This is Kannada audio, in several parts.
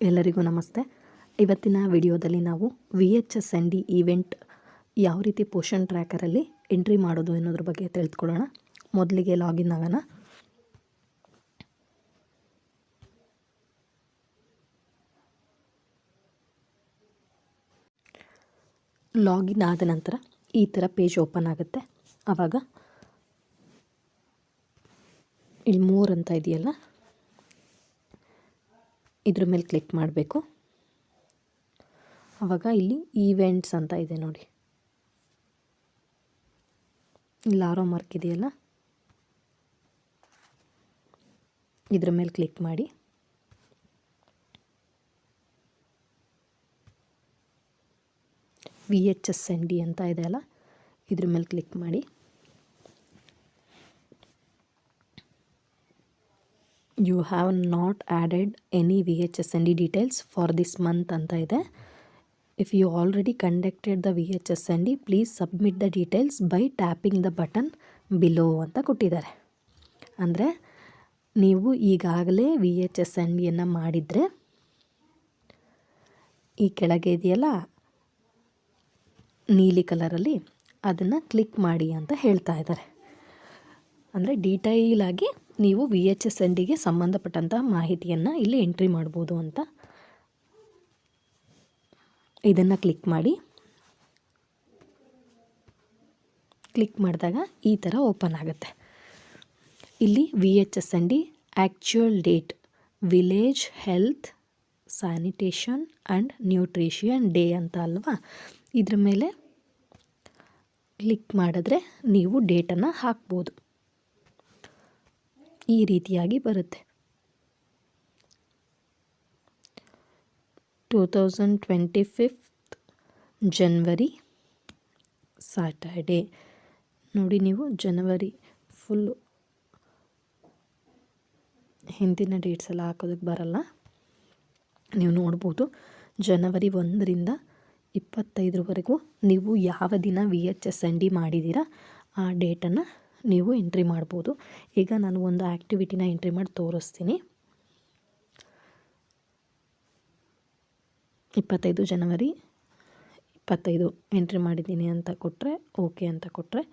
ಎಲ್ಲರಿಗೂ ನಮಸ್ತೆ. ಇವತ್ತಿನ ವಿಡಿಯೋದಲ್ಲಿ ನಾವು VHSND ಈವೆಂಟ್ ಯಾವ ರೀತಿ ಪೋಷನ್ ಟ್ರ್ಯಾಕರಲ್ಲಿ ಎಂಟ್ರಿ ಮಾಡೋದು ಅನ್ನೋದ್ರ ಬಗ್ಗೆ ತಿಳಿದುಕೊಳ್ಳೋಣ. ಮೊದಲಿಗೆ ಲಾಗಿನ್ ಆಗೋಣ. ಲಾಗಿನ್ ಆದ ನಂತರ ಈ ಥರ ಪೇಜ್ ಓಪನ್ ಆಗುತ್ತೆ. ಆವಾಗ ಇಲ್ಲಿ ಮೋರ್ ಅಂತ ಇದೆಯಲ್ಲ, ಇದ್ರ ಮೇಲೆ ಕ್ಲಿಕ್ ಮಾಡಬೇಕು. ಆವಾಗ ಇಲ್ಲಿ ಈವೆಂಟ್ಸ್ ಅಂತ ಇದೆ ನೋಡಿ, ಇಲ್ಲಿ ಆರೋ ಮಾರ್ಕ್ ಇದೆಯಲ್ಲ, ಇದ್ರ ಮೇಲೆ ಕ್ಲಿಕ್ ಮಾಡಿ. VHSND ಅಂತ ಇದೆಯಲ್ಲ, ಇದ್ರ ಮೇಲೆ ಕ್ಲಿಕ್ ಮಾಡಿ. You have not added any VHSND details for this month ಅಂತ ಇದೆ. If you already conducted the VHSND, please submit the details by tapping the button below ಅಂತ ಕೊಟ್ಟಿದ್ದಾರೆ. ಅಂದರೆ ನೀವು ಈಗಾಗಲೇ VHSNDಯನ್ನು ಮಾಡಿದರೆ ಈ ಕೆಳಗೆ ಇದೆಯಲ್ಲ ನೀಲಿ ಕಲರಲ್ಲಿ, ಅದನ್ನು ಕ್ಲಿಕ್ ಮಾಡಿ ಅಂತ ಹೇಳ್ತಾ ಇದ್ದಾರೆ. ಅಂದರೆ ಡೀಟೈಲಾಗಿ ನೀವು VHSNDಗೆ ಸಂಬಂಧಪಟ್ಟಂಥ ಮಾಹಿತಿಯನ್ನು ಇಲ್ಲಿ ಎಂಟ್ರಿ ಮಾಡ್ಬೋದು ಅಂತ. ಇದನ್ನು ಕ್ಲಿಕ್ ಮಾಡಿ. ಕ್ಲಿಕ್ ಮಾಡಿದಾಗ ಈ ಥರ ಓಪನ್ ಆಗುತ್ತೆ. ಇಲ್ಲಿ VHSND actual date, village health sanitation and nutrition day ಅಂತ ಅಲ್ವಾ, ಇದ್ರ ಮೇಲೆ ಕ್ಲಿಕ್ ಮಾಡಿದ್ರೆ ನೀವು ಡೇಟನ್ನು ಹಾಕ್ಬೋದು. ಈ ರೀತಿಯಾಗಿ ಬರುತ್ತೆ. 2025 ಜನವರಿ ಸ್ಯಾಟರ್ಡೇ ನೋಡಿ. ನೀವು ಜನವರಿ ಫುಲ್ಲು ಹಿಂದಿನ ಡೇಟ್ಸ್ ಎಲ್ಲ ಹಾಕೋದಕ್ಕೆ ಬರಲ್ಲ, ನೀವು ನೋಡ್ಬೋದು. ಜನವರಿ 1ರಿಂದ 25ರವರೆಗೂ ನೀವು ಯಾವ ದಿನ VHSND ಮಾಡಿದ್ದೀರಾ ಆ ಡೇಟನ್ನು ನೀವು ಎಂಟ್ರಿ ಮಾಡ್ಬೋದು. ಈಗ ನಾನು ಒಂದು ಆ್ಯಕ್ಟಿವಿಟಿನ ಎಂಟ್ರಿ ಮಾಡಿ ತೋರಿಸ್ತೀನಿ. 25 ಜನವರಿ 25 ಎಂಟ್ರಿ ಮಾಡಿದ್ದೀನಿ ಅಂತ ಕೊಟ್ಟರೆ, ಓಕೆ ಅಂತ ಕೊಟ್ಟರೆ,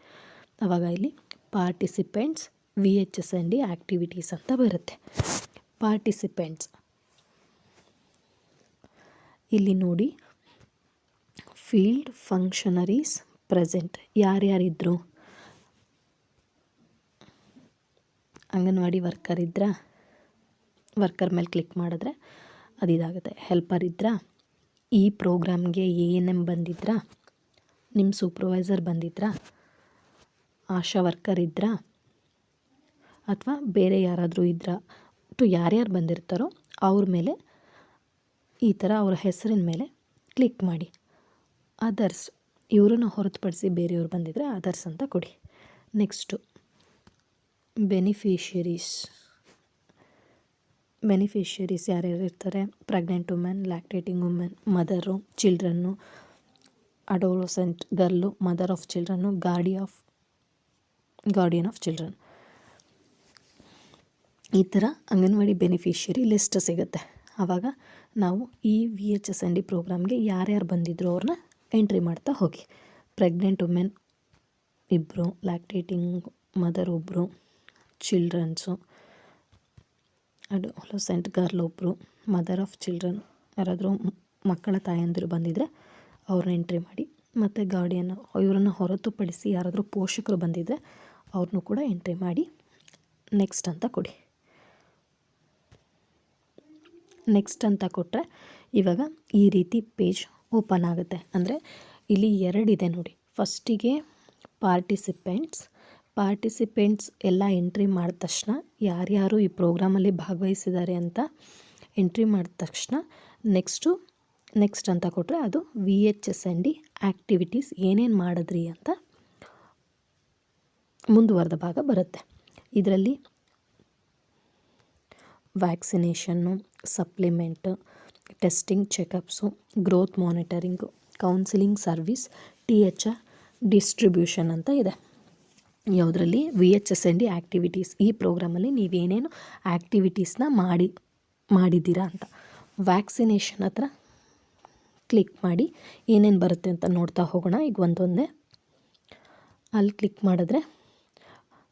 ಆವಾಗ ಇಲ್ಲಿ ಪಾರ್ಟಿಸಿಪೆಂಟ್ಸ್ VHSND ಆ್ಯಕ್ಟಿವಿಟೀಸ್ ಅಂತ ಬರುತ್ತೆ. ಪಾರ್ಟಿಸಿಪೆಂಟ್ಸ್ ಇಲ್ಲಿ ನೋಡಿ, ಫೀಲ್ಡ್ ಫಂಕ್ಷನರೀಸ್ ಪ್ರೆಸೆಂಟ್ ಯಾರ್ಯಾರಿದ್ರು. ಅಂಗನವಾಡಿ ವರ್ಕರ್ ಇದ್ರಾ, ವರ್ಕರ್ ಮೇಲೆ ಕ್ಲಿಕ್ ಮಾಡಿದ್ರೆ ಅದಿದಾಗುತ್ತೆ. ಹೆಲ್ಪರ್ ಇದ್ರಾ, ಈ ಪ್ರೋಗ್ರಾಮ್ಗೆ ANM ಬಂದಿದ್ರಾ, ನಿಮ್ಮ ಸೂಪರ್ವೈಸರ್ ಬಂದಿದ್ರಾ, ಆಶಾ ವರ್ಕರ್ ಇದ್ರಾ, ಅಥವಾ ಬೇರೆ ಯಾರಾದರೂ ಇದ್ರಾ, ಯಾರ್ಯಾರು ಬಂದಿರ್ತಾರೋ ಅವ್ರ ಮೇಲೆ ಈ ಥರ ಅವ್ರ ಹೆಸರಿನ ಮೇಲೆ ಕ್ಲಿಕ್ ಮಾಡಿ. ಅದರ್ಸ್, ಇವ್ರನ್ನ ಹೊರತುಪಡಿಸಿ ಬೇರೆಯವ್ರು ಬಂದಿದ್ದರೆ ಅದರ್ಸ್ ಅಂತ ಕೊಡಿ. ನೆಕ್ಸ್ಟು ಬೆನಿಫಿಷರೀಸ್ ಯಾರ್ಯಾರು ಇರ್ತಾರೆ. Pregnant women, lactating women, mother, children, adolescent ಗರ್ಲು, mother of ಚಿಲ್ಡ್ರನ್ನು, guardian of children. ಈ ಥರ ಅಂಗನವಾಡಿ ಬೆನಿಫಿಷರಿ ಲಿಸ್ಟ್ ಸಿಗುತ್ತೆ. ಆವಾಗ ನಾವು ಈ VHSND ಪ್ರೋಗ್ರಾಮ್ಗೆ ಯಾರ್ಯಾರು ಬಂದಿದ್ರು ಅವ್ರನ್ನ ಎಂಟ್ರಿ ಮಾಡ್ತಾ ಹೋಗಿ. Pregnant women 2, lactating mother 1, childrens, adolescent girl 1, mother of children ಯಾರಾದರೂ ಮಕ್ಕಳ ತಾಯಂದಿರು ಬಂದಿದ್ದರೆ ಅವ್ರನ್ನ ಎಂಟ್ರಿ ಮಾಡಿ. ಮತ್ತು ಗಾರ್ಡಿಯನ್, ಇವರನ್ನು ಹೊರತುಪಡಿಸಿ ಯಾರಾದರೂ ಪೋಷಕರು ಬಂದಿದ್ದರೆ ಅವ್ರನ್ನೂ ಕೂಡ ಎಂಟ್ರಿ ಮಾಡಿ. ನೆಕ್ಸ್ಟ್ ಅಂತ ಕೊಡಿ. ನೆಕ್ಸ್ಟ್ ಅಂತ ಕೊಟ್ಟರೆ ಇವಾಗ ಈ ರೀತಿ ಪೇಜ್ ಓಪನ್ ಆಗುತ್ತೆ. ಅಂದರೆ ಇಲ್ಲಿ 2 ಇದೆ ನೋಡಿ. ಫಸ್ಟಿಗೆ ಪಾರ್ಟಿಸಿಪೆಂಟ್ಸ್ ಎಲ್ಲ ಎಂಟ್ರಿ ಮಾಡಿದ ತಕ್ಷಣ, ಯಾರ್ಯಾರು ಈ ಪ್ರೋಗ್ರಾಮಲ್ಲಿ ಭಾಗವಹಿಸಿದ್ದಾರೆ ಅಂತ ಎಂಟ್ರಿ ಮಾಡಿದ ತಕ್ಷಣ ನೆಕ್ಸ್ಟ್ ಅಂತ ಕೊಟ್ಟರೆ ಅದು VHSND ಆ್ಯಕ್ಟಿವಿಟೀಸ್ ಏನೇನು ಮಾಡಿದ್ರಿ ಅಂತ ಮುಂದುವರೆದ ಭಾಗ ಬರುತ್ತೆ. ಇದರಲ್ಲಿ vaccination, supplement, testing, checkups, growth monitoring, counselling service, THR distribution ಅಂತ ಇದೆ. ಯಾವುದರಲ್ಲಿ VHSND ಆ್ಯಕ್ಟಿವಿಟೀಸ್, ಈ ಪ್ರೋಗ್ರಾಮಲ್ಲಿ ನೀವೇನೇನು ಆ್ಯಕ್ಟಿವಿಟೀಸ್ನ ಮಾಡಿದ್ದೀರಾ ಅಂತ. ವ್ಯಾಕ್ಸಿನೇಷನ್ ಹತ್ರ ಕ್ಲಿಕ್ ಮಾಡಿ ಏನೇನು ಬರುತ್ತೆ ಅಂತ ನೋಡ್ತಾ ಹೋಗೋಣ. ಈಗ ಒಂದೊಂದೇ ಅಲ್ಲಿ ಕ್ಲಿಕ್ ಮಾಡಿದ್ರೆ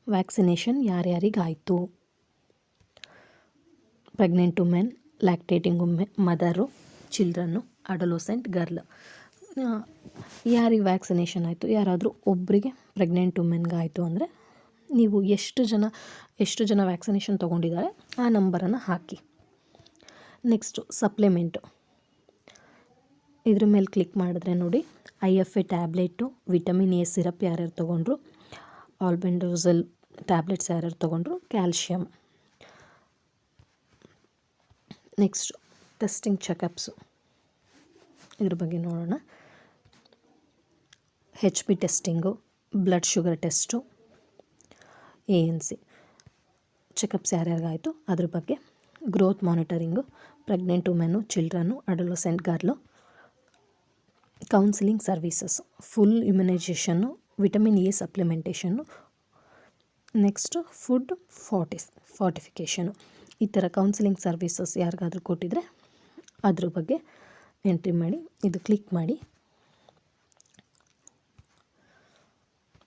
ವ್ಯಾಕ್ಸಿನೇಷನ್ ಯಾರ್ಯಾರಿಗಾಯಿತು, pregnant women, lactating women, mother, children, adolescent, girl. ಯಾರಿಗೆ ವ್ಯಾಕ್ಸಿನೇಷನ್ ಆಯಿತು, ಯಾರಾದರೂ ಒಬ್ಬರಿಗೆ ಪ್ರೆಗ್ನೆಂಟ್ ವುಮೆನ್ಗಾಯಿತು ಅಂದರೆ ನೀವು ಎಷ್ಟು ಜನ ವ್ಯಾಕ್ಸಿನೇಷನ್ ತೊಗೊಂಡಿದ್ದಾರೆ ಆ ನಂಬರನ್ನು ಹಾಕಿ. ನೆಕ್ಸ್ಟು ಸಪ್ಲಿಮೆಂಟು, ಇದ್ರ ಮೇಲೆ ಕ್ಲಿಕ್ ಮಾಡಿದ್ರೆ ನೋಡಿ IFA tablet, vitamin A syrup ಯಾರ್ಯಾರು ತೊಗೊಂಡ್ರು, ಆಲ್ಬೆಂಡೋಸಲ್ ಟ್ಯಾಬ್ಲೆಟ್ಸ್ ಯಾರ್ಯಾರು ತೊಗೊಂಡ್ರು, ಕ್ಯಾಲ್ಶಿಯಮ್. ನೆಕ್ಸ್ಟ್ ಟೆಸ್ಟಿಂಗ್ ಚೆಕಪ್ಸು, ಇದ್ರ ಬಗ್ಗೆ ನೋಡೋಣ. HP testing, blood sugar test, ANC checkups ಯಾರ್ಯಾರಿಗಾಯಿತು ಅದ್ರ ಬಗ್ಗೆ. Growth monitoring, pregnant women, children, adolescent, girl. Counselling services, full immunisation, vitamin A supplementation. Next food fortification. ಈ ಥರ ಕೌನ್ಸಿಲಿಂಗ್ ಸರ್ವೀಸಸ್ ಯಾರಿಗಾದರೂ ಕೊಟ್ಟಿದ್ರೆ ಅದ್ರ ಬಗ್ಗೆ ಎಂಟ್ರಿ ಮಾಡಿ. ಇದು ಕ್ಲಿಕ್ ಮಾಡಿ.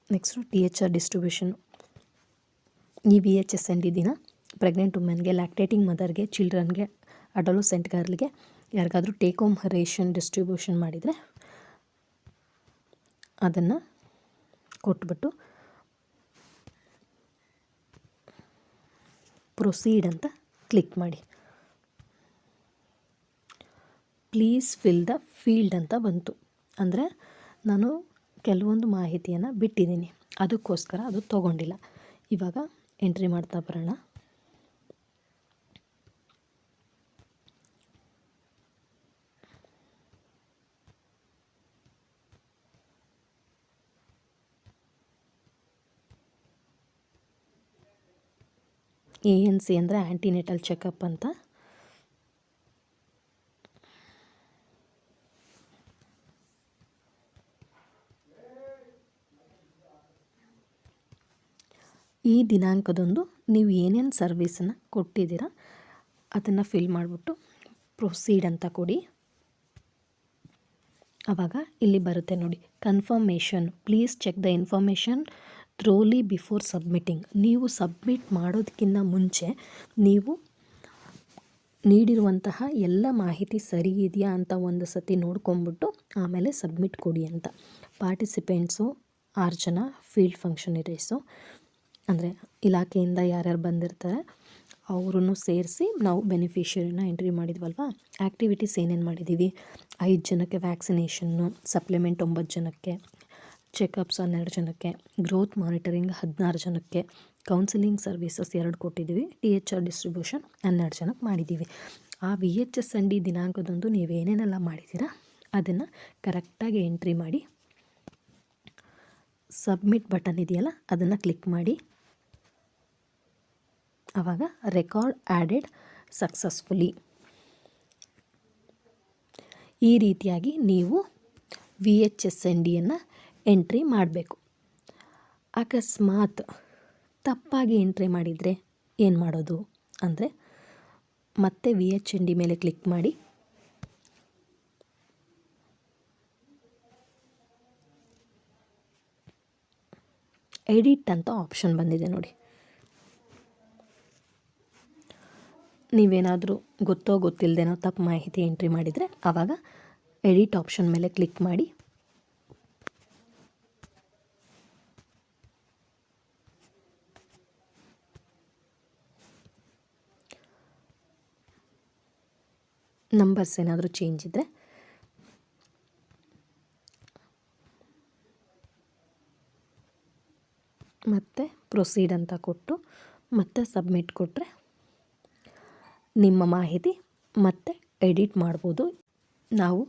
Next THR distribution. ಈ VHSND ದಿನ ಪ್ರೆಗ್ನೆಂಟ್ ವುಮೆನ್ಗೆ, ಲ್ಯಾಕ್ಟೇಟಿಂಗ್ ಮದರ್ಗೆ, ಚಿಲ್ಡ್ರನ್ಗೆ, ಅಡೋಲಸೆಂಟ್ ಗರ್ಲ್ಗೆ ಯಾರಿಗಾದರೂ ಟೇಕ್ ಹೋಮ್ ರೇಷನ್ ಡಿಸ್ಟ್ರಿಬ್ಯೂಷನ್ ಮಾಡಿದರೆ ಅದನ್ನು ಕೊಟ್ಬಿಟ್ಟು ಪ್ರೊಸೀಡ್ ಅಂತ ಕ್ಲಿಕ್ ಮಾಡಿ. ಪ್ಲೀಸ್ ಫಿಲ್ ದ ಫೀಲ್ಡ್ ಅಂತ ಬಂತು. ಅಂದರೆ ನಾನು ಕೆಲವೊಂದು ಮಾಹಿತಿಯನ್ನು ಬಿಟ್ಟಿದ್ದೀನಿ, ಅದಕ್ಕೋಸ್ಕರ ಅದು ತೊಗೊಂಡಿಲ್ಲ. ಇವಾಗ ಎಂಟ್ರಿ ಮಾಡ್ತಾ ಬರೋಣ. ANC ಅಂದರೆ ಆ್ಯಂಟಿನೇಟಲ್ ಚೆಕಪ್ ಅಂತ. ಈ ದಿನಾಂಕದಂದು ನೀವು ಏನೇನು ಸರ್ವಿಸನ್ನು ಕೊಟ್ಟಿದ್ದೀರಾ ಅದನ್ನು ಫಿಲ್ ಮಾಡಿಬಿಟ್ಟು ಪ್ರೊಸೀಡ್ ಅಂತ ಕೊಡಿ. ಆವಾಗ ಇಲ್ಲಿ ಬರುತ್ತೆ ನೋಡಿ, confirmation, please check the information thoroughly before submitting. ನೀವು ಸಬ್ಮಿಟ್ ಮಾಡೋದಕ್ಕಿಂತ ಮುಂಚೆ ನೀವು ನೀಡಿರುವಂತಹ ಎಲ್ಲ ಮಾಹಿತಿ ಸರಿ ಇದೆಯಾ ಅಂತ ಒಂದು ಸತಿ ನೋಡ್ಕೊಂಬಿಟ್ಟು ಆಮೇಲೆ ಸಬ್ಮಿಟ್ ಕೊಡಿ ಅಂತ. ಪಾರ್ಟಿಸಿಪೆಂಟ್ಸು 6 ಜನ, ಫೀಲ್ಡ್ ಫಂಕ್ಷನರೀಸು ಅಂದರೆ ಇಲಾಖೆಯಿಂದ ಯಾರ್ಯಾರು ಬಂದಿರ್ತಾರೆ ಅವ್ರನ್ನೂ ಸೇರಿಸಿ ನಾವು ಬೆನಿಫಿಷರಿನ ಎಂಟ್ರಿ ಮಾಡಿದ್ವಲ್ವ. ಆ್ಯಕ್ಟಿವಿಟೀಸ್ ಏನೇನು ಮಾಡಿದ್ದೀವಿ, 5 ಜನಕ್ಕೆ ವ್ಯಾಕ್ಸಿನೇಷನ್ನು, ಸಪ್ಲಿಮೆಂಟ್ 9 ಜನಕ್ಕೆ, ಚೆಕಪ್ಸ್ 12 ಜನಕ್ಕೆ, ಗ್ರೋತ್ ಮಾನಿಟರಿಂಗ್ 16 ಜನಕ್ಕೆ, ಕೌನ್ಸಿಲಿಂಗ್ ಸರ್ವೀಸಸ್ 2 ಕೊಟ್ಟಿದ್ದೀವಿ, THR ಡಿಸ್ಟ್ರಿಬ್ಯೂಷನ್ 12 ಜನಕ್ಕೆ ಮಾಡಿದ್ದೀವಿ. ಆ VHSND ದಿನಾಂಕದಂದು ನೀವೇನೇನೆಲ್ಲ ಮಾಡಿದ್ದೀರಾ ಅದನ್ನು ಕರೆಕ್ಟಾಗಿ ಎಂಟ್ರಿ ಮಾಡಿ. ಸಬ್ಮಿಟ್ ಬಟನ್ ಇದೆಯಲ್ಲ ಅದನ್ನು ಕ್ಲಿಕ್ ಮಾಡಿ. ಆವಾಗ ರೆಕಾರ್ಡ್ ಆ್ಯಡೆಡ್ ಸಕ್ಸಸ್ಫುಲಿ. ಈ ರೀತಿಯಾಗಿ ನೀವು VHSNDಯನ್ನು ಎಂಟ್ರಿ ಮಾಡಬೇಕು. ಅಕಸ್ಮಾತ್ ತಪ್ಪಾಗಿ ಎಂಟ್ರಿ ಮಾಡಿದರೆ ಏನು ಮಾಡೋದು ಅಂದರೆ ಮತ್ತೆ VHSND ಮೇಲೆ ಕ್ಲಿಕ್ ಮಾಡಿ. ಎಡಿಟ್ ಅಂತ ಆಪ್ಷನ್ ಬಂದಿದೆ ನೋಡಿ. ನೀವೇನಾದರೂ ಗೊತ್ತೋ ಗೊತ್ತಿಲ್ಲದೇನೋ ತಪ್ಪು ಮಾಹಿತಿ ಎಂಟ್ರಿ ಮಾಡಿದರೆ ಆವಾಗ ಎಡಿಟ್ ಆಪ್ಷನ್ ಮೇಲೆ ಕ್ಲಿಕ್ ಮಾಡಿ. ನಂಬರ್ಸ್ ಏನಾದರೂ ಚೇಂಜ್ ಇದ್ದರೆ ಮತ್ತೆ ಪ್ರೊಸೀಡ್ ಅಂತ ಕೊಟ್ಟು ಮತ್ತೆ ಸಬ್ಮಿಟ್ ಕೊಟ್ಟರೆ ನಿಮ್ಮ ಮಾಹಿತಿ ಮತ್ತೆ ಎಡಿಟ್ ಮಾಡ್ಬೋದು. ನಾವು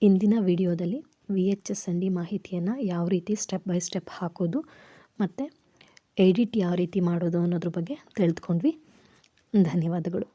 ಇಂದಿನ ವಿಡಿಯೋದಲ್ಲಿ VHSND ಮಾಹಿತಿಯನ್ನು ಯಾವ ರೀತಿ ಸ್ಟೆಪ್ ಬೈ ಸ್ಟೆಪ್ ಹಾಕೋದು ಮತ್ತು ಎಡಿಟ್ ಯಾವ ರೀತಿ ಮಾಡೋದು ಅನ್ನೋದ್ರ ಬಗ್ಗೆ ತಿಳಿದುಕೊಂಡ್ವಿ. ಧನ್ಯವಾದಗಳು.